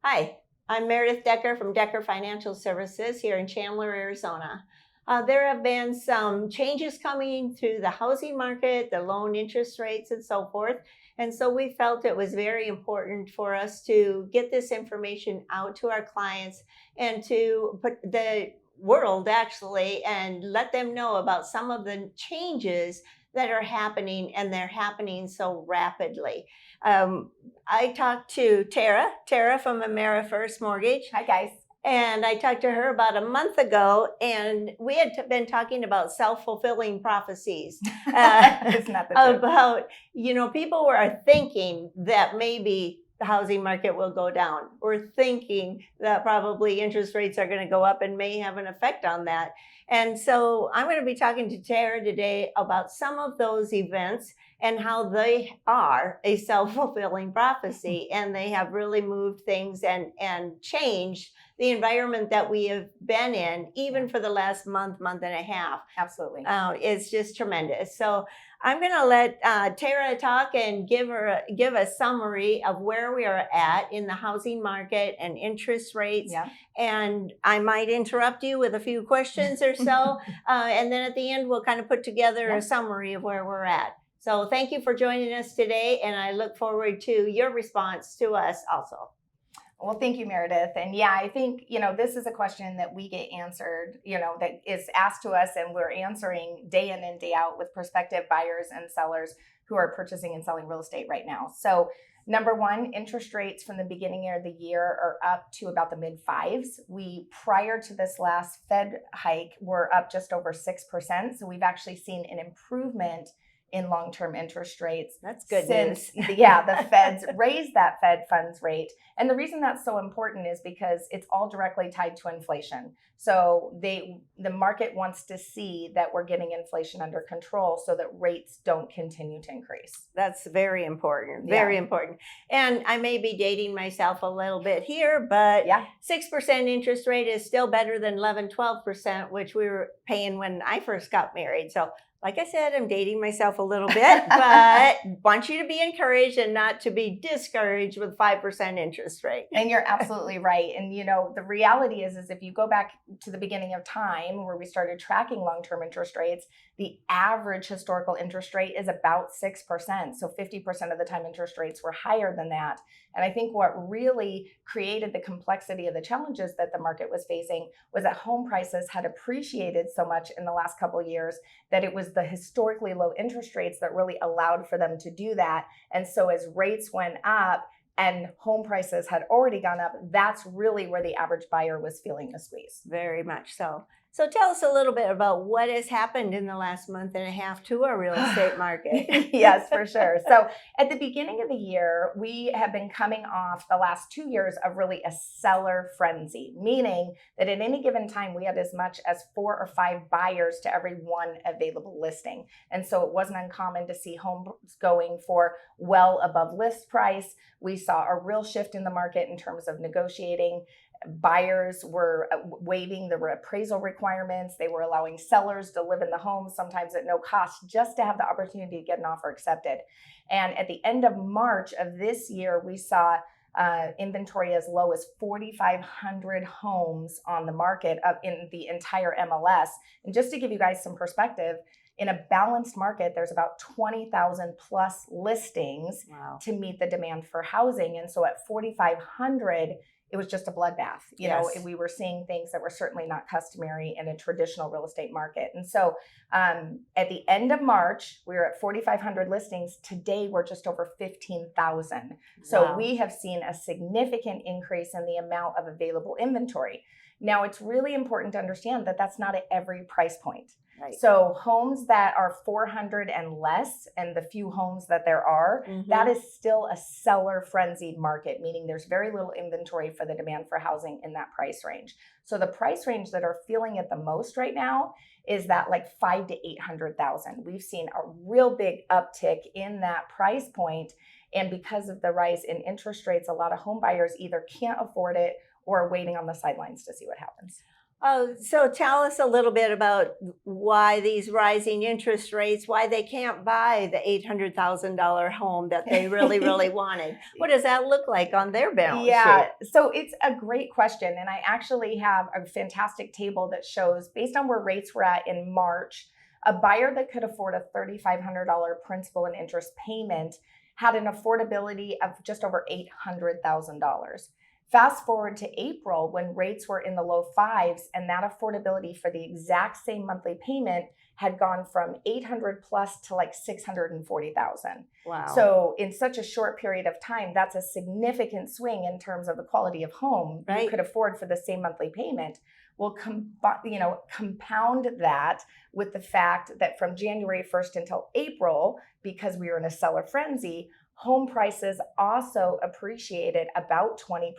Hi, I'm Meredith Dekker from Dekker Financial Services here in Chandler, Arizona. There have been some changes coming to the housing market, the loan interest rates, and so forth. And so we felt it was very important for us to get this information out to our clients and to put the world actually and let them know about some of the changes that are happening, and they're happening so rapidly. I talked to Tara from AmeriFirst Mortgage. Hi, guys. And I talked to her about a month ago, and we had been talking about self-fulfilling prophecies. Isn't that the truth? About, people are thinking that maybe the housing market will go down. We're thinking that probably interest rates are going to go up and may have an effect on that. And so I'm going to be talking to Tara today about some of those events and how they are a self-fulfilling prophecy, and they have really moved things and changed the environment that we have been in, even for the last month and a half. Absolutely. It's just tremendous. So I'm going to let Tara talk and give a summary of where we are at in the housing market and interest rates. Yeah. And I might interrupt you with a few questions or so. And then at the end, we'll kind of put together a summary of where we're at. So thank you for joining us today, and I look forward to your response to us also. Well, thank you, Meredith. And yeah, I think, this is a question that we get answered, that is asked to us, and we're answering day in and day out with prospective buyers and sellers who are purchasing and selling real estate right now. So number one, interest rates from the beginning of the year are up to about the mid fives. Prior to this last Fed hike, were up just over 6%. So we've actually seen an improvement in long-term interest rates. That's good since, news. The Feds raised that Fed funds rate. And the reason that's so important is because it's all directly tied to inflation. So the market wants to see that we're getting inflation under control so that rates don't continue to increase. That's very important, very important. And I may be dating myself a little bit here, but 6% interest rate is still better than 11-12%, which we were paying when I first got married. So like I said, I'm dating myself a little bit, but want you to be encouraged and not to be discouraged with 5% interest rate. And you're absolutely right. And, the reality is if you go back to the beginning of time where we started tracking long-term interest rates, the average historical interest rate is about 6%. So 50% of the time interest rates were higher than that. And I think what really created the complexity of the challenges that the market was facing was that home prices had appreciated so much in the last couple of years that it was the historically low interest rates that really allowed for them to do that. And so as rates went up and home prices had already gone up, that's really where the average buyer was feeling the squeeze. Very much so. So tell us a little bit about what has happened in the last month and a half to our real estate market. Yes, for sure. So at the beginning of the year, we have been coming off the last 2 years of really a seller frenzy, meaning that at any given time, we had as much as 4 or 5 buyers to every one available listing. And so it wasn't uncommon to see homes going for well above list price. We saw a real shift in the market in terms of negotiating. Buyers were waiving the appraisal requirements. They were allowing sellers to live in the home, sometimes at no cost, just to have the opportunity to get an offer accepted. And at the end of March of this year, we saw inventory as low as 4,500 homes on the market in the entire MLS. And just to give you guys some perspective, in a balanced market, there's about 20,000 plus listings to meet the demand for housing. And so at 4,500, it was just a bloodbath. We were seeing things that were certainly not customary in a traditional real estate market. And so at the end of March, we were at 4,500 listings. Today, we're just over 15,000. So we have seen a significant increase in the amount of available inventory. Now, it's really important to understand that that's not at every price point. Right. So homes that are 400 and less, and the few homes that there are, that is still a seller frenzied market, meaning there's very little inventory for the demand for housing in that price range. So the price range that are feeling it the most right now is that like 5 to 800,000. We've seen a real big uptick in that price point. And because of the rise in interest rates, a lot of home buyers either can't afford it or are waiting on the sidelines to see what happens. Oh, so tell us a little bit about why these rising interest rates, why they can't buy the $800,000 home that they really, really wanted. What does that look like on their balance Yeah, sheet? so it's a great question. And I actually have a fantastic table that shows, based on where rates were at in March, a buyer that could afford a $3,500 principal and interest payment had an affordability of just over $800,000. Fast forward to April when rates were in the low fives, and that affordability for the exact same monthly payment had gone from 800 plus to like 640,000. Wow. So in such a short period of time, that's a significant swing in terms of the quality of home you could afford for the same monthly payment. Well, compound that with the fact that from January 1st until April, because we were in a seller frenzy, home prices also appreciated about 20%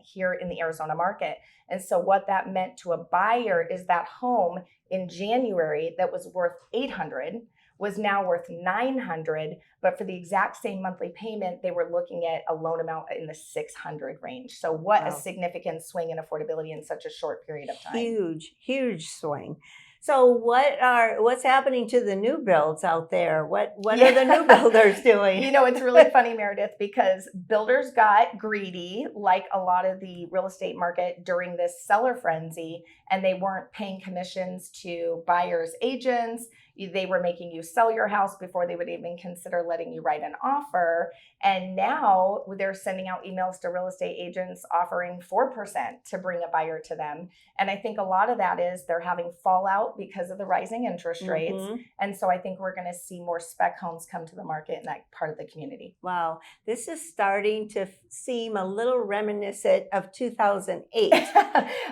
here in the Arizona market. And so what that meant to a buyer is that home in January that was worth 800 was now worth 900, but for the exact same monthly payment, they were looking at a loan amount in the 600 range. So what a significant swing in affordability in such a short period of time. Huge, huge swing. So what's happening to the new builds out there? What are the new builders doing? It's really funny, Meredith, because builders got greedy, like a lot of the real estate market during this seller frenzy, and they weren't paying commissions to buyers' agents. They were making you sell your house before they would even consider letting you write an offer. And now they're sending out emails to real estate agents offering 4% to bring a buyer to them. And I think a lot of that is they're having fallout because of the rising interest rates. Mhm. And so I think we're going to see more spec homes come to the market in that part of the community. Wow, this is starting to seem a little reminiscent of 2008.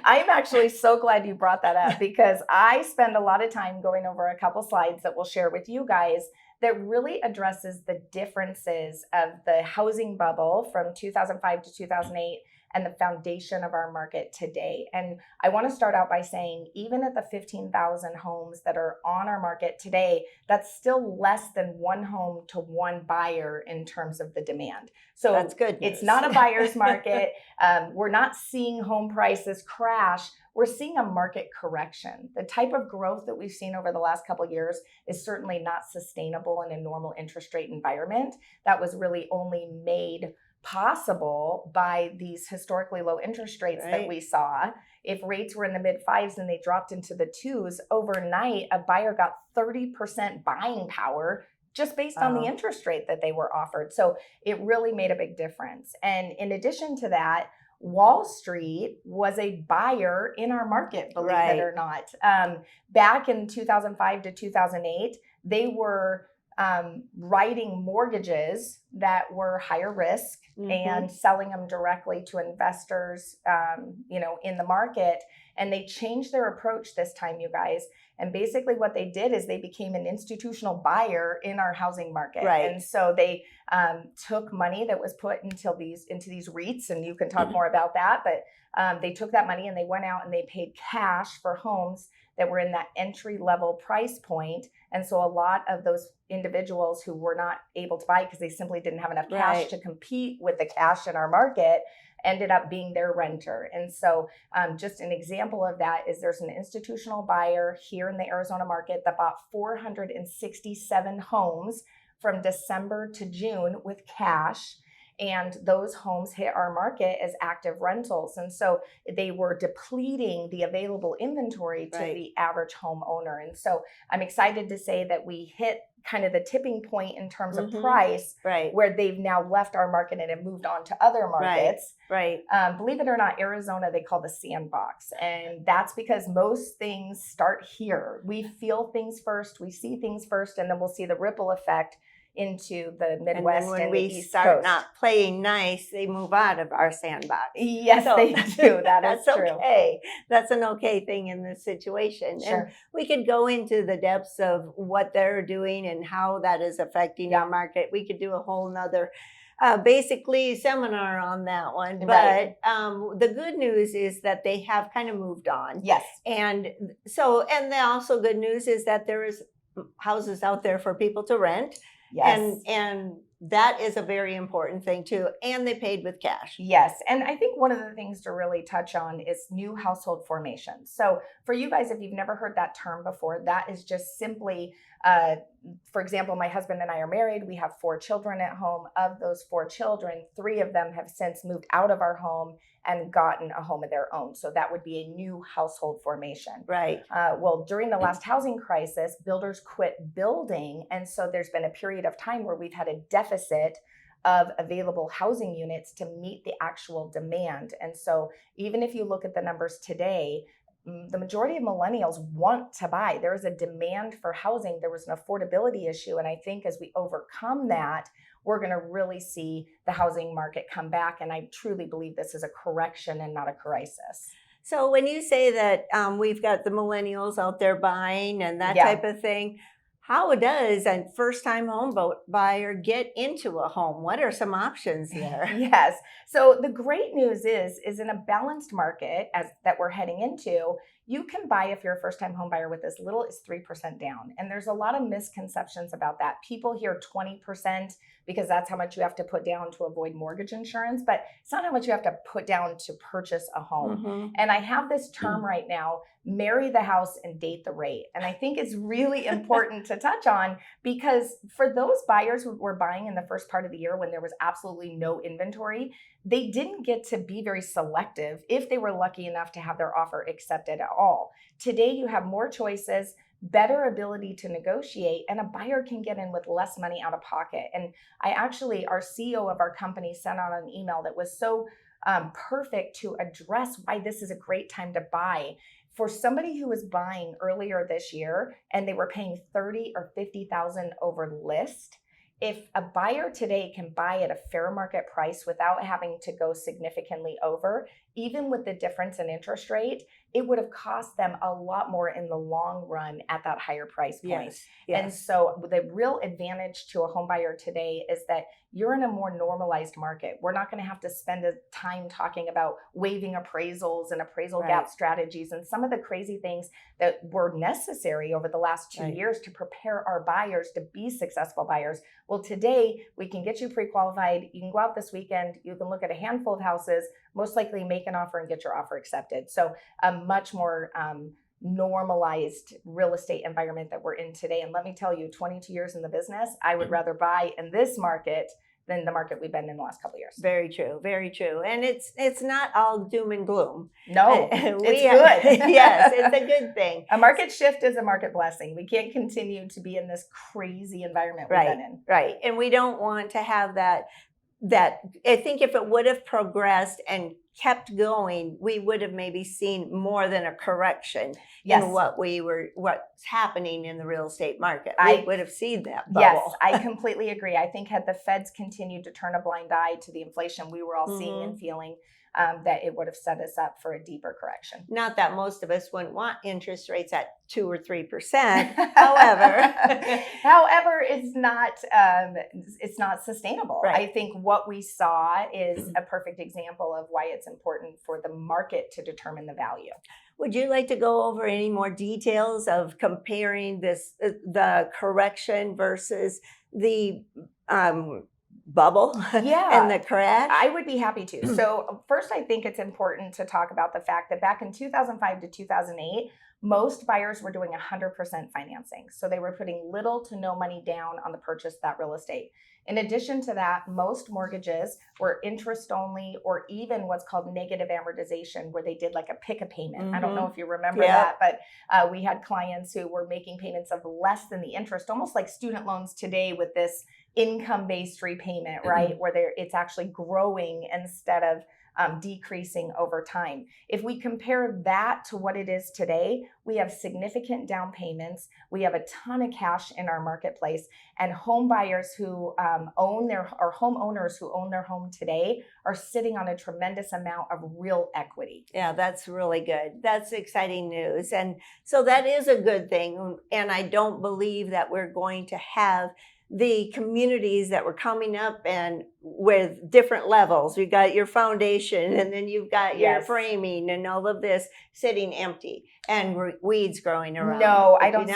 I'm actually so glad you brought that up because I spend a lot of time going over a couple slides that we'll share with you guys that really addresses the differences of the housing bubble from 2005 to 2008 and the foundation of our market today. And I want to start out by saying, even at the 15,000 homes that are on our market today, that's still less than one home to one buyer in terms of the demand. So that's good news. It's not a buyer's market. We're not seeing home prices crash. We're seeing a market correction. The type of growth that we've seen over the last couple of years is certainly not sustainable in a normal interest rate environment. That was really only made possible by these historically low interest rates that we saw. If rates were in the mid fives and they dropped into the twos overnight, a buyer got 30% buying power just based on the interest rate that they were offered. So it really made a big difference. And in addition to that, Wall Street was a buyer in our market, believe it or not. Back in 2005 to 2008, they were writing mortgages that were higher risk and selling them directly to investors, in the market. And they changed their approach this time, you guys. And basically what they did is they became an institutional buyer in our housing market. And so they took money that was put into these REITs, and you can talk more about that. But they took that money and they went out and they paid cash for homes that were in that entry level price point. And so a lot of those individuals who were not able to buy because they simply didn't have enough cash to compete with the cash in our market ended up being their renter. And so just an example of that is there's an institutional buyer here in the Arizona market that bought 467 homes from December to June with cash. And those homes hit our market as active rentals. And so they were depleting the available inventory to the average homeowner. And so I'm excited to say that we hit kind of the tipping point in terms of price, where they've now left our market and have moved on to other markets. Believe it or not, Arizona, they call the sandbox. And that's because most things start here. We feel things first, we see things first, and then we'll see the ripple effect into the Midwest and, when the we East start Coast. Not playing nice, they move out of our sandbox. Yes, they do. That's true. Okay. That's an okay thing in this situation. And we could go into the depths of what they're doing and how that is affecting our market. We could do a whole nother basically seminar on that one. But the good news is that they have kind of moved on. And the also good news is that there is houses out there for people to rent. And that is a very important thing too. And they paid with cash. Yes. And I think one of the things to really touch on is new household formation. So for you guys, if you've never heard that term before, that is just simply, for example, my husband and I are married. We have 4 children at home. Of those 4 children, 3 of them have since moved out of our home and gotten a home of their own. So that would be a new household formation. Right. Well, during the last housing crisis, builders quit building. And so there's been a period of time where we've had a deficit of available housing units to meet the actual demand. And so even if you look at the numbers today, the majority of millennials want to buy. There is a demand for housing. There was an affordability issue. And I think as we overcome that, we're going to really see the housing market come back. And I truly believe this is a correction and not a crisis. So when you say that we've got the millennials out there buying and that Yeah. type of thing, how does a first-time home buyer get into a home? What are some options there? Yes. So the great news is in a balanced market as that we're heading into, you can buy if you're a first-time home buyer with as little as 3% down. And there's a lot of misconceptions about that. People hear 20% because that's how much you have to put down to avoid mortgage insurance, but it's not how much you have to put down to purchase a home. Mm-hmm. And I have this term right now, marry the house and date the rate. And I think it's really important to touch on because for those buyers who were buying in the first part of the year when there was absolutely no inventory, they didn't get to be very selective if they were lucky enough to have their offer accepted at all. Today, you have more choices, better ability to negotiate, and a buyer can get in with less money out of pocket. And our CEO of our company sent out an email that was so perfect to address why this is a great time to buy. For somebody who was buying earlier this year and they were paying $30,000 or $50,000 over list, if a buyer today can buy at a fair market price without having to go significantly over, even with the difference in interest rate, it would have cost them a lot more in the long run at that higher price point. Yes. Yes. And so the real advantage to a home buyer today is that you're in a more normalized market. We're not going to have to spend a time talking about waiving appraisals and appraisal gap strategies and some of the crazy things that were necessary over the last 2 years to prepare our buyers to be successful buyers. Well, today we can get you pre-qualified. You can go out this weekend. You can look at a handful of houses, most likely make an offer and get your offer accepted. So a much more normalized real estate environment that we're in today. And let me tell you, 22 years in the business, I would rather buy in this market than the market we've been in the last couple of years. Very true. Very true. And it's not all doom and gloom. No, it's good. Yes, it's a good thing. A market shift is a market blessing. We can't continue to be in this crazy environment we've been in. Right. And we don't want to have that I think if it would have progressed and kept going, we would have maybe seen more than a correction in what's happening in the real estate market. We would have seen that bubble. Yes, I completely agree. I think had the Feds continued to turn a blind eye to the inflation we were all seeing and feeling, that it would have set us up for a deeper correction. Not that most of us wouldn't want interest rates at 2 or 3%. However, it's not sustainable. Right. I think what we saw is a perfect example of why it's important for the market to determine the value. Would you like to go over any more details of comparing the correction versus the bubble and the crash? I would be happy to. So first, I think it's important to talk about the fact that back in 2005 to 2008, most buyers were doing 100% financing. So they were putting little to no money down on the purchase of that real estate. In addition to that, most mortgages were interest only or even what's called negative amortization, where they did like a pick a payment. I don't know if you remember that, but we had clients who were making payments of less than the interest, almost like student loans today with this income-based repayment, right? Where it's actually growing instead of decreasing over time. If we compare that to what it is today, we have significant down payments. We have a ton of cash in our marketplace, and home buyers who homeowners who own their home today are sitting on a tremendous amount of real equity. Yeah, that's really good. That's exciting news. And so that is a good thing. And I don't believe that we're going to have the communities that were coming up and with different levels. You got your foundation, and then you've got your framing and all of this sitting empty and weeds growing around. No, I don't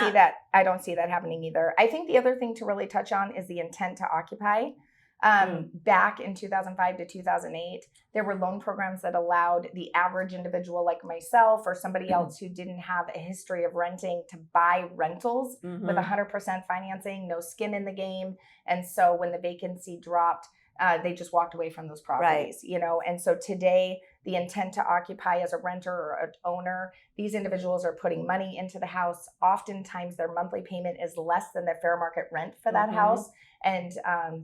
see that happening either. I think the other thing to really touch on is the intent to occupy. Back in 2005 to 2008, there were loan programs that allowed the average individual like myself or somebody else who didn't have a history of renting to buy rentals with 100% financing, no skin in the game. And so when the vacancy dropped, they just walked away from those properties, you know? And so today, the intent to occupy as a renter or an owner, these individuals are putting money into the house. Oftentimes their monthly payment is less than the fair market rent for that house. And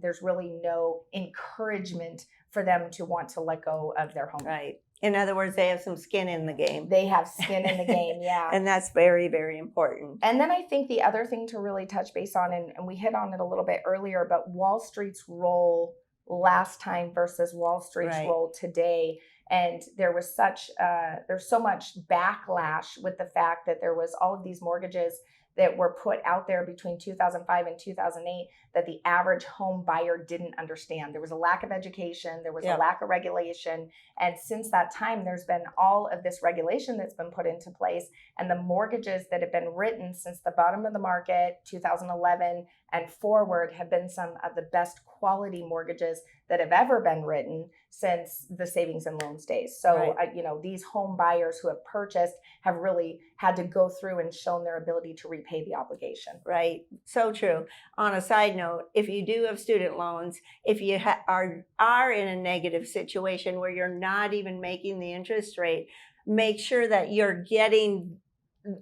there's really no encouragement for them to want to let go of their home. Right. In other words, they have some skin in the game. They have skin in the game, yeah. And that's very, very important. And then I think the other thing to really touch base on, and we hit on it a little bit earlier, but Wall Street's role last time versus Wall Street's role today. And there was there's so much backlash with the fact that there was all of these mortgages that were put out there between 2005 and 2008 that the average home buyer didn't understand. There was a lack of education, there was a lack of regulation. And since that time, there's been all of this regulation that's been put into place. And the mortgages that have been written since the bottom of the market, 2011 and forward, have been some of the best quality mortgages that have ever been written since the savings and loans days. So, you know, these home buyers who have purchased have really had to go through and shown their ability to repay the obligation. Right. So true. On a side note, if you do have student loans, if you are in a negative situation where you're not even making the interest rate, make sure that you're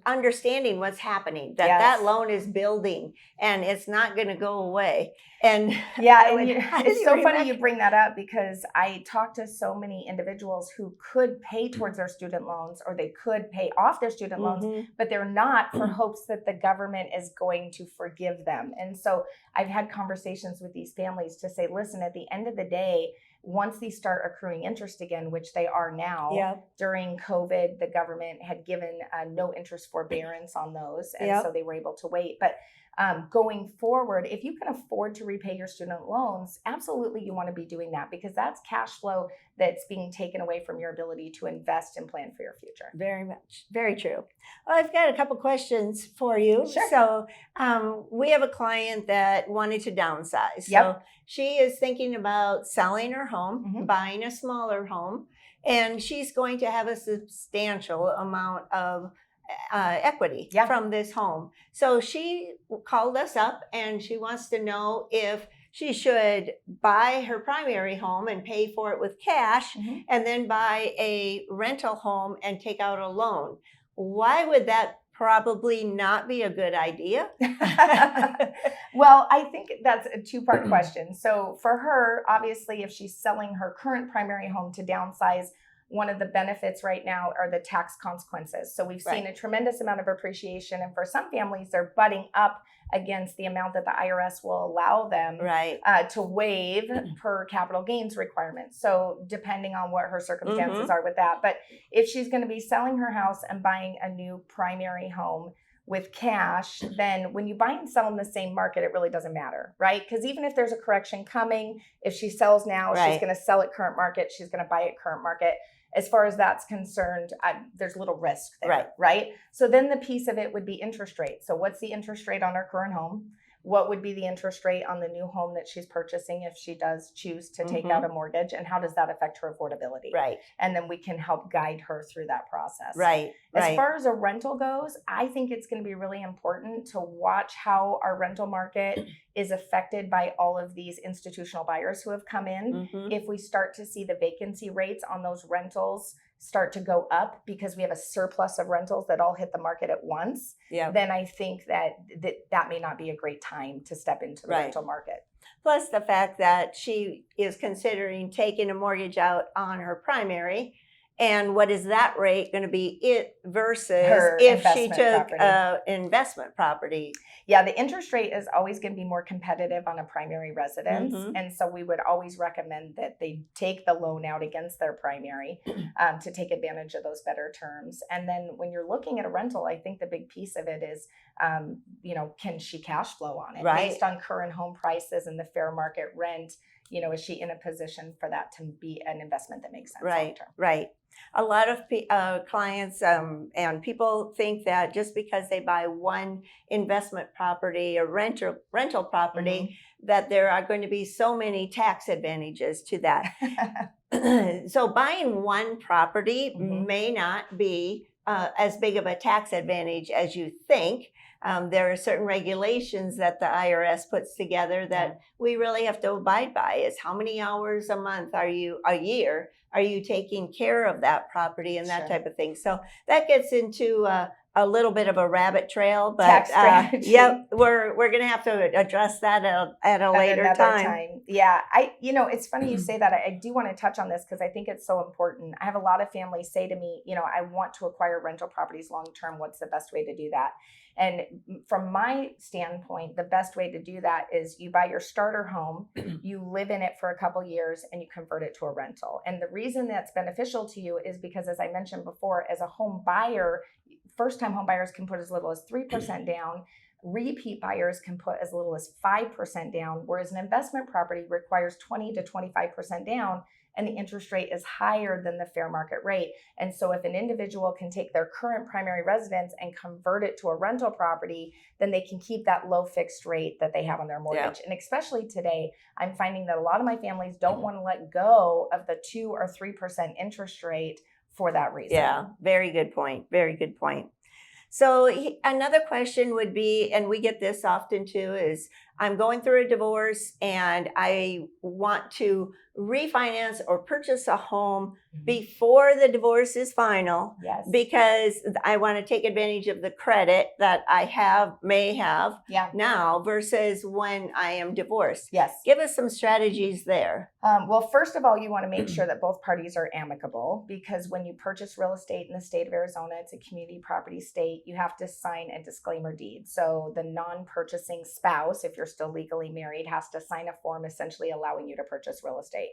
understanding what's happening, that loan is building and it's not going to go away. And it's so funny you bring that up, because I talk to so many individuals who could pay towards their student loans, or they could pay off their student loans, but they're not, for hopes that the government is going to forgive them. And so I've had conversations with these families to say, listen, at the end of the day, once these start accruing interest again, which they are now, during COVID, the government had given no interest forbearance on those. And so they were able to wait. But going forward, if you can afford to repay your student loans, absolutely you want to be doing that, because that's cash flow that's being taken away from your ability to invest and plan for your future. Very much. Very true. Well, I've got a couple questions for you. Sure. So we have a client that wanted to downsize. So she is thinking about selling her home, buying a smaller home, and she's going to have a substantial amount of equity from this home. So she called us up and she wants to know if she should buy her primary home and pay for it with cash, and then buy a rental home and take out a loan. Why would that probably not be a good idea? Well, I think that's a two-part question. So for her, obviously, if she's selling her current primary home to downsize, one of the benefits right now are the tax consequences. So we've seen a tremendous amount of appreciation. And for some families, they're butting up against the amount that the IRS will allow them to waive per capital gains requirements. So depending on what her circumstances are with that. But if she's going to be selling her house and buying a new primary home with cash, then when you buy and sell in the same market, it really doesn't matter, right? Because even if there's a correction coming, if she sells now, she's going to sell at current market, she's going to buy at current market. As far as that's concerned, there's little risk there, right? So then the piece of it would be interest rate. So what's the interest rate on her current home? What would be the interest rate on the new home that she's purchasing if she does choose to take out a mortgage? And how does that affect her affordability? Right. And then we can help guide her through that process. Right. As far as a rental goes, I think it's going to be really important to watch how our rental market is affected by all of these institutional buyers who have come in. If we start to see the vacancy rates on those rentals start to go up because we have a surplus of rentals that all hit the market at once, then I think that may not be a great time to step into the rental market. Plus the fact that she is considering taking a mortgage out on her primary. And what is that rate going to be versus her if she took investment property? Yeah, the interest rate is always going to be more competitive on a primary residence. And so we would always recommend that they take the loan out against their primary to take advantage of those better terms. And then when you're looking at a rental, I think the big piece of it is, can she cash flow on it? Based on current home prices and the fair market rent, is she in a position for that to be an investment that makes sense Right, long-term? right. A lot of clients and people think that just because they buy one investment property or rental property, that there are going to be so many tax advantages to that. So buying one property may not be as big of a tax advantage as you think. There are certain regulations that the IRS puts together that we really have to abide by. Is how many hours a month a year are you taking care of that property and that type of thing. So that gets into a little bit of a rabbit trail, but tax strategy. Yep, we're going to have to address that at a later time. Yeah, it's funny you say that. I do want to touch on this because I think it's so important. I have a lot of families say to me, I want to acquire rental properties long term. What's the best way to do that? And from my standpoint, the best way to do that is you buy your starter home, you live in it for a couple years, and you convert it to a rental. And the reason that's beneficial to you is because, as I mentioned before, as a home buyer, first-time home buyers can put as little as 3% down. Repeat buyers can put as little as 5% down, whereas an investment property requires 20 to 25% down, and the interest rate is higher than the fair market rate. And so if an individual can take their current primary residence and convert it to a rental property, then they can keep that low fixed rate that they have on their mortgage. And especially today, I'm finding that a lot of my families don't want to let go of the 2 or 3% interest rate for that reason. Yeah, very good point. Very good point. So another question would be, and we get this often too, is I'm going through a divorce and I want to refinance or purchase a home before the divorce is final. Yes. Because I want to take advantage of the credit that I may have now versus when I am divorced. Yes. Give us some strategies there. Well, first of all, you want to make sure that both parties are amicable, because when you purchase real estate in the state of Arizona, it's a community property state, you have to sign a disclaimer deed. So the non-purchasing spouse, if you're still legally married, has to sign a form essentially allowing you to purchase real estate.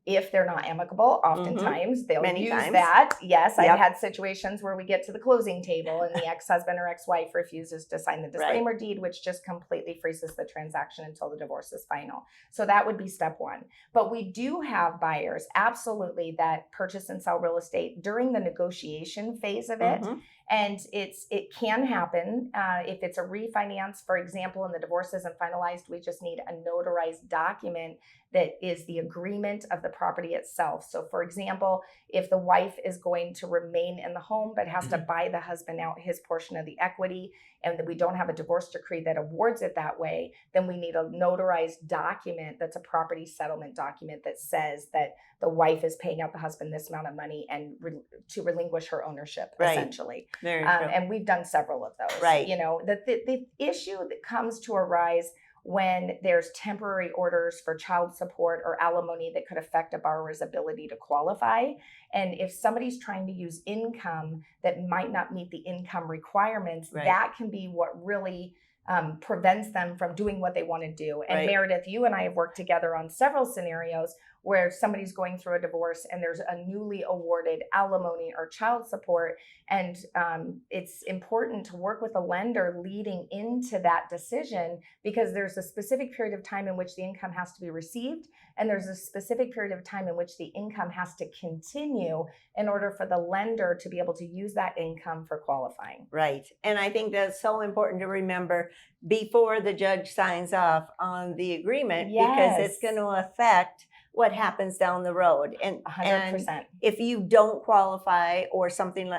If they're not amicable, oftentimes they'll use that. Yes, I've had situations where we get to the closing table and the ex-husband or ex-wife refuses to sign the disclaimer deed, which just completely freezes the transaction until the divorce is final. So that would be step one. But we do have buyers, absolutely, that purchase and sell real estate during the negotiation phase of it. And it can happen if it's a refinance, for example, and the divorce isn't finalized. We just need a notarized document that is the agreement of the property itself. So, for example, if the wife is going to remain in the home but has to buy the husband out his portion of the equity, and we don't have a divorce decree that awards it that way, then we need a notarized document that's a property settlement document that says that the wife is paying out the husband this amount of money and to relinquish her ownership, essentially. Very true. And we've done several of those. The issue that comes to arise when there's temporary orders for child support or alimony that could affect a borrower's ability to qualify. And if somebody's trying to use income that might not meet the income requirements, that can be what really prevents them from doing what they want to do. And Meredith, you and I have worked together on several scenarios where somebody's going through a divorce and there's a newly awarded alimony or child support. And it's important to work with a lender leading into that decision, because there's a specific period of time in which the income has to be received, and there's a specific period of time in which the income has to continue in order for the lender to be able to use that income for qualifying. Right. And I think that's so important to remember before the judge signs off on the agreement, because it's going to affect what happens down the road. And 100%. And if you don't qualify or something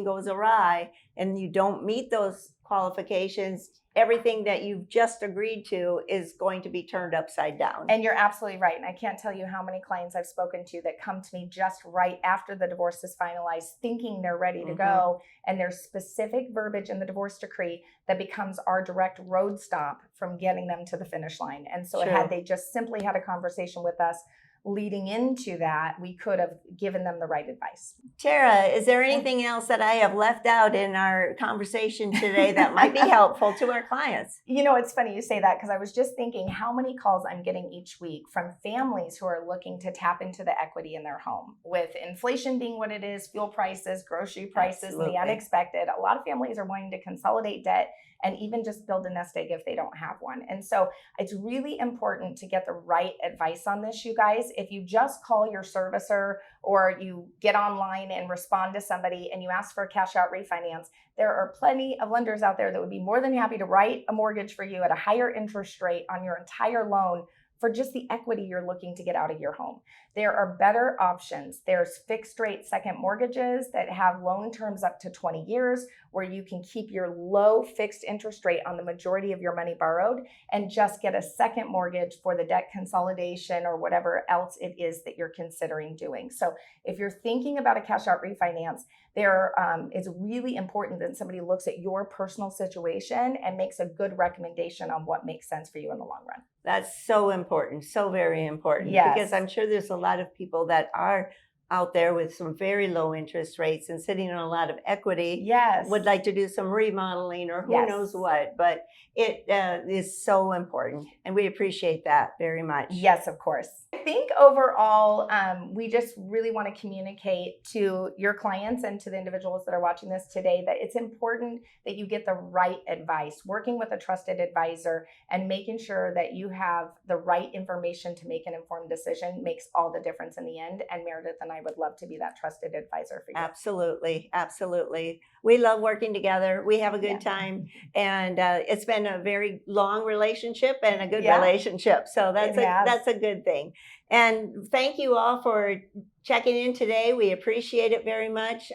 goes awry and you don't meet those qualifications, everything that you've just agreed to is going to be turned upside down. And you're absolutely right. And I can't tell you how many clients I've spoken to that come to me just right after the divorce is finalized, thinking they're ready to go. And there's specific verbiage in the divorce decree that becomes our direct road stop from getting them to the finish line. And so had they just simply had a conversation with us leading into that, we could have given them the right advice. Tara, is there anything else that I have left out in our conversation today that might be helpful to our clients? It's funny you say that, because I was just thinking how many calls I'm getting each week from families who are looking to tap into the equity in their home. With inflation being what it is, fuel prices, grocery prices, and the unexpected, a lot of families are wanting to consolidate debt and even just build a nest egg if they don't have one. And so it's really important to get the right advice on this, you guys. If you just call your servicer or you get online and respond to somebody and you ask for a cash out refinance, there are plenty of lenders out there that would be more than happy to write a mortgage for you at a higher interest rate on your entire loan for just the equity you're looking to get out of your home. There are better options. There's fixed rate second mortgages that have loan terms up to 20 years where you can keep your low fixed interest rate on the majority of your money borrowed and just get a second mortgage for the debt consolidation or whatever else it is that you're considering doing. So if you're thinking about a cash out refinance, it's really important that somebody looks at your personal situation and makes a good recommendation on what makes sense for you in the long run. That's so important, so very important. Yes. Because I'm sure there's a lot of people that are out there with some very low interest rates and sitting on a lot of equity. Yes. Would like to do some remodeling or who Yes. knows what, but it is so important, and we appreciate that very much. Yes, of course. I think overall, we just really want to communicate to your clients and to the individuals that are watching this today that it's important that you get the right advice, working with a trusted advisor and making sure that you have the right information to make an informed decision makes all the difference in the end. And Meredith and I would love to be that trusted advisor for you. Absolutely. Absolutely. We love working together. We have a good time, and it's been a very long relationship and a good relationship. So that's a good thing. And thank you all for checking in today. We appreciate it very much.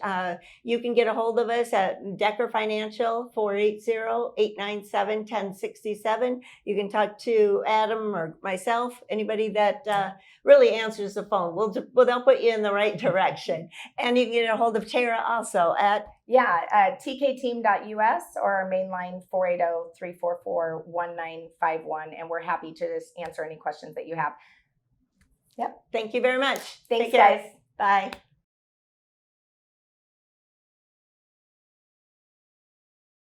You can get a hold of us at Dekker Financial, 480-897-1067. You can talk to Adam or myself, anybody that really answers the phone. They'll put you in the right direction. And you can get a hold of Tara also at tkteam.us or our main line 480-344-1951. And we're happy to just answer any questions that you have. Yep. Thank you very much. Thanks, Take care. guys. Bye.